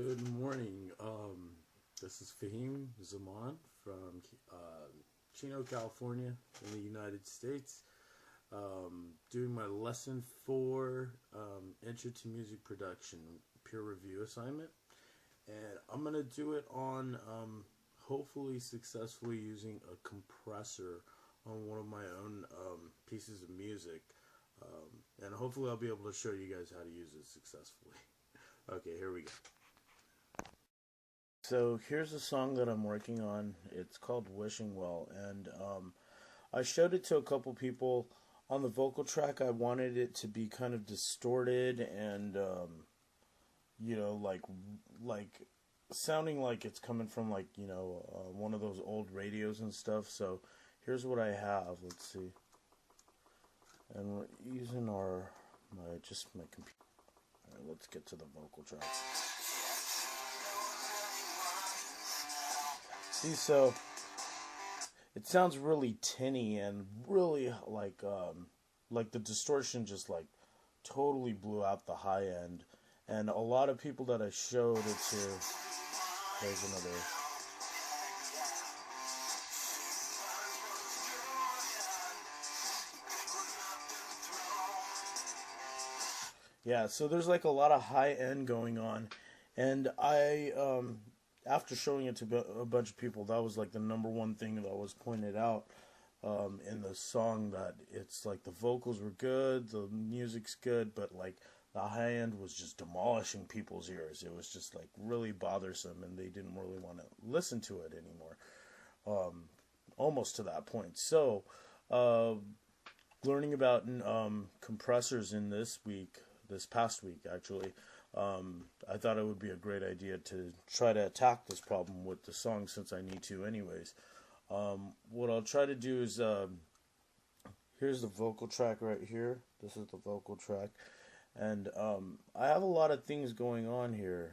Good morning. This is Fahim Zaman from Chino, California, in the United States. Doing my lesson 4 Intro to Music Production peer review assignment, and I'm gonna do it on hopefully successfully using a compressor on one of my own pieces of music, and hopefully I'll be able to show you guys how to use it successfully. Okay, here we go. So here's a song that I'm working on. It's called Wishing Well, and I showed it to a couple people. On the vocal track, I wanted it to be kind of distorted and like sounding like it's coming from one of those old radios and stuff. So here's what I have. Let's see, and we're using my computer. All right, let's get to the vocal track. See, so it sounds really tinny and really like the distortion just like totally blew out the high end. And a lot of people that I showed it to, there's another. Yeah, so there's like a lot of high end going on, and I after showing it to a bunch of people, that was like the number one thing that was pointed out in the song, that it's like the vocals were good, the music's good, but like the high end was just demolishing people's ears. It was just like really bothersome, and they didn't really want to listen to it anymore. Almost to that point. So, learning about compressors in this past week actually, I thought it would be a great idea to try to attack this problem with the song, since I need to anyways. What I'll try to do is, here's the vocal track right here. This is the vocal track. And I have a lot of things going on here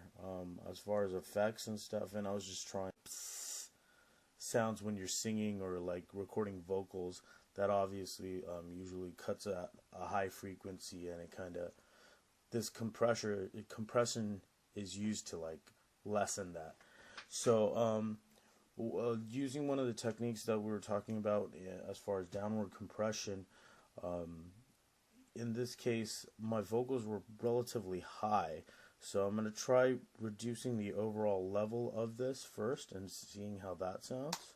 as far as effects and stuff, and I was just trying sounds when you're singing or like recording vocals. That obviously usually cuts at a high frequency, and it kind of, this compression is used to like lessen that. So using one of the techniques that we were talking about as far as downward compression, in this case my vocals were relatively high, so I'm going to try reducing the overall level of this first and seeing how that sounds.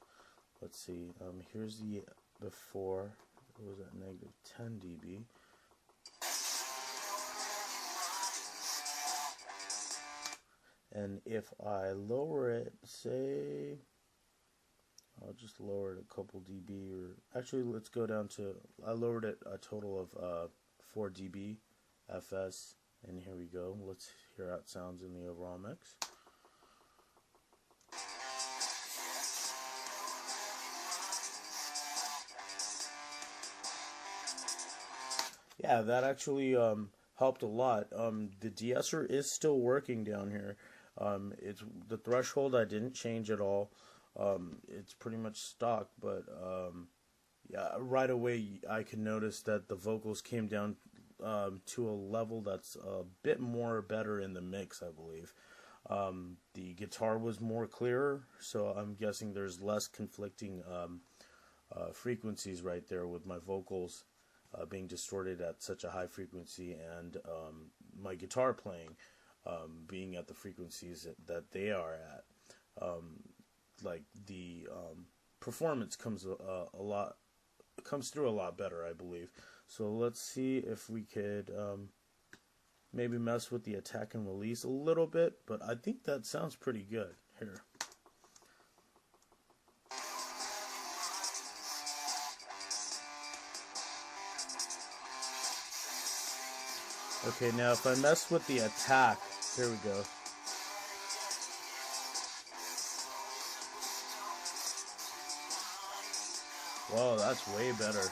Let's see, here's the before. It was at negative 10 dB. And if I lower it, say, I'll just lower it a couple dB, or actually let's go down to, I lowered it a total of 4 dB FS, and here we go. Let's hear how it sounds in the overall mix. Yeah, that actually helped a lot. The de-esser is still working down here. It's the threshold I didn't change at all. It's pretty much stock, but yeah, right away I could notice that the vocals came down to a level that's a bit more better in the mix, I believe. The guitar was more clearer, so I'm guessing there's less conflicting frequencies right there with my vocals being distorted at such a high frequency, and my guitar playing being at the frequencies that they are at. Like the performance comes through a lot better, I believe. So let's see if we could maybe mess with the attack and release a little bit, but I think that sounds pretty good here. Okay, now if I mess with the attack, here we go. Whoa, that's way better.